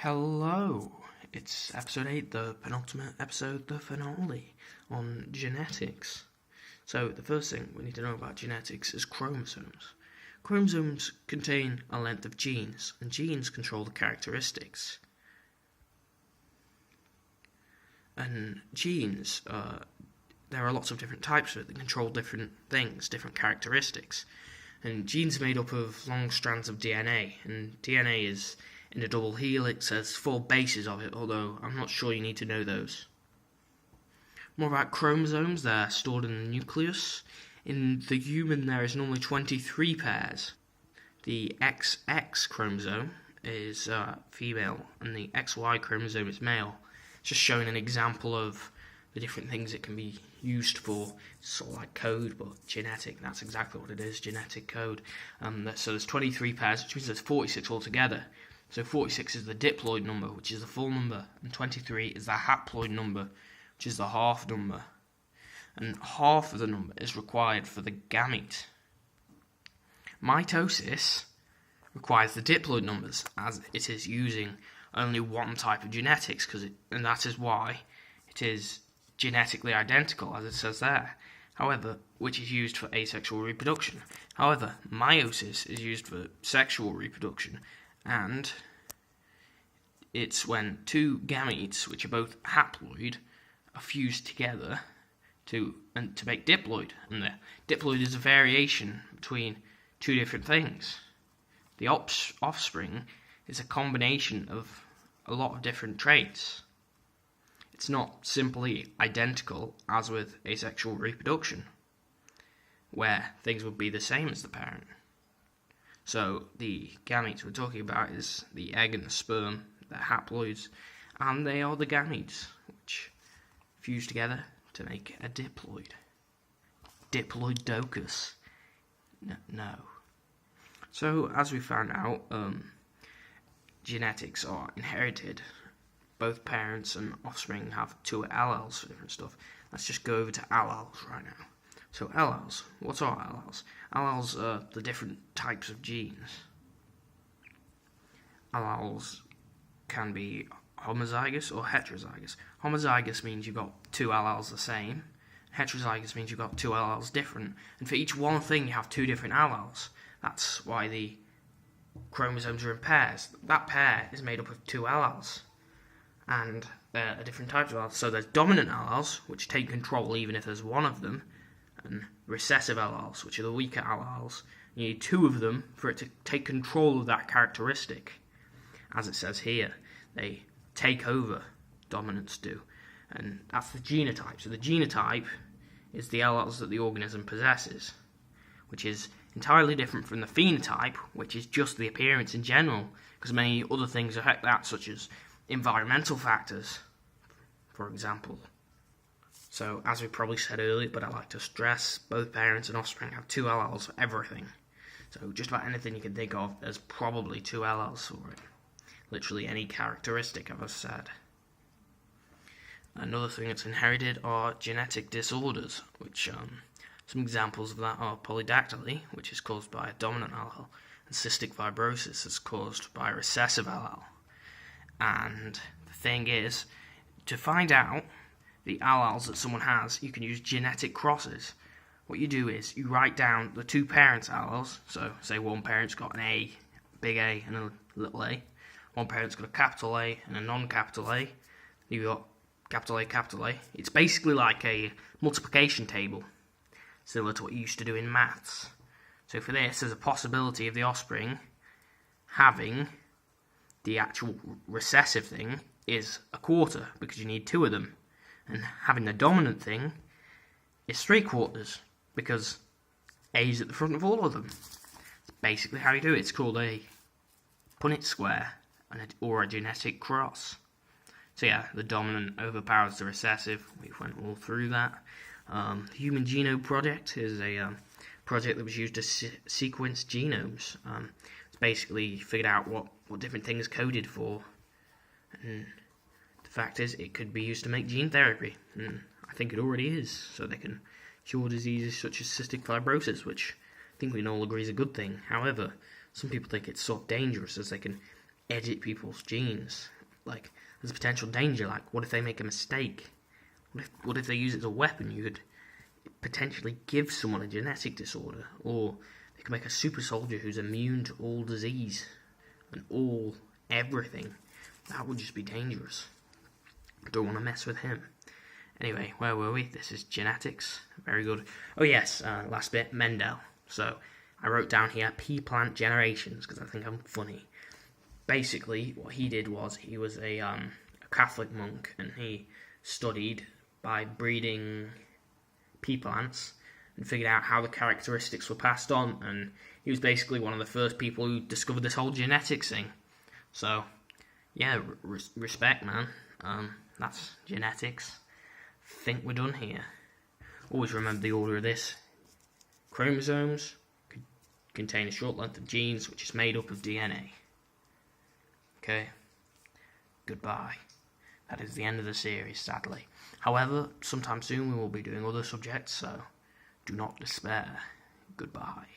Hello, it's episode 8, the penultimate episode, the finale, on genetics. So the first thing we need to know about genetics is chromosomes. Chromosomes contain a length of genes, and genes control the characteristics. And genes, there are lots of different types of it that control different things, different characteristics. And genes are made up of long strands of DNA, and DNA is in a double helix. There's 4 bases of it, although I'm not sure you need to know those. More about chromosomes, they're stored in the nucleus. In the human there is normally 23 pairs. The XX chromosome is female, and the XY chromosome is male. It's just showing an example of the different things it can be used for. It's sort of like code, but genetic. That's exactly what it is, genetic code. So there's 23 pairs, which means there's 46 altogether. So 46 is the diploid number, which is the full number, and 23 is the haploid number, which is the half number. And half of the number is required for the gamete. Mitosis requires the diploid numbers, as it is using only one type of genetics, and that is why it is genetically identical, as it says there. However, which is used for asexual reproduction. However, meiosis is used for sexual reproduction, and it's when 2 gametes, which are both haploid, are fused together to make diploid. And the diploid is a variation between 2 different things. The offspring is a combination of a lot of different traits. It's not simply identical as with asexual reproduction, where things would be the same as the parent. So the gametes we're talking about is the egg and the sperm. They're haploids, and they are the gametes, which fuse together to make a diploid. Diploidocus. No. So, as we found out, genetics are inherited. Both parents and offspring have 2 alleles for different stuff. Let's just go over to alleles right now. So alleles, what are alleles? Alleles are the different types of genes. Alleles can be homozygous or heterozygous. Homozygous means you've got 2 alleles the same. Heterozygous means you've got 2 alleles different. And for each one thing you have 2 different alleles. That's why the chromosomes are in pairs. That pair is made up of 2 alleles. And they're different types of alleles. So there's dominant alleles, which take control even if there's one of them, and recessive alleles, which are the weaker alleles. You need 2 of them for it to take control of that characteristic. As it says here, they take over, dominants do. And that's the genotype. So the genotype is the alleles that the organism possesses, which is entirely different from the phenotype, which is just the appearance in general, because many other things affect that, such as environmental factors, for example. So, as we probably said earlier, but I like to stress, both parents and offspring have 2 alleles for everything. So, just about anything you can think of, there's probably 2 alleles for it. Literally any characteristic I've ever said. Another thing that's inherited are genetic disorders, which some examples of that are polydactyly, which is caused by a dominant allele, and cystic fibrosis is caused by a recessive allele. And the thing is, to find out the alleles that someone has, you can use genetic crosses. What you do is you write down the 2 parents' alleles. So, say one parent's got an A, big A, and a little a. One parent's got a capital A and a non-capital A. You've got capital A, capital A. It's basically like a multiplication table, similar to what you used to do in maths. So for this, there's a possibility of the offspring having the actual recessive thing is a quarter, because you need 2 of them. And having the dominant thing is 3/4, because A is at the front of all of them. It's basically how you do it. It's called a Punnett square, or a genetic cross. So yeah, the dominant overpowers the recessive. We went all through that. The Human Genome Project is a project that was used to sequence genomes. It's basically figured out what different things coded for. And the fact is, it could be used to make gene therapy. And I think it already is. So they can cure diseases such as cystic fibrosis, which I think we can all agree is a good thing. However, some people think it's sort of dangerous, as they can edit people's genes. Like, there's a potential danger. Like, what if they make a mistake? What if they use it as a weapon? You could potentially give someone a genetic disorder, or they could make a super soldier who's immune to all disease and everything. That would just be dangerous. Don't want to mess with him. Anyway, where were we? This is genetics. Very good. Oh yes, last bit, Mendel. So I wrote down here pea plant generations because I think I'm funny. Basically, what he did was he was a Catholic monk, and he studied by breeding pea plants and figured out how the characteristics were passed on, and he was basically one of the first people who discovered this whole genetics thing. So, yeah, respect, man. That's genetics. Think we're done here. Always remember the order of this. Chromosomes contain a short length of genes which is made up of DNA. Okay? Goodbye. That is the end of the series, sadly. However, sometime soon we will be doing other subjects, so do not despair. Goodbye.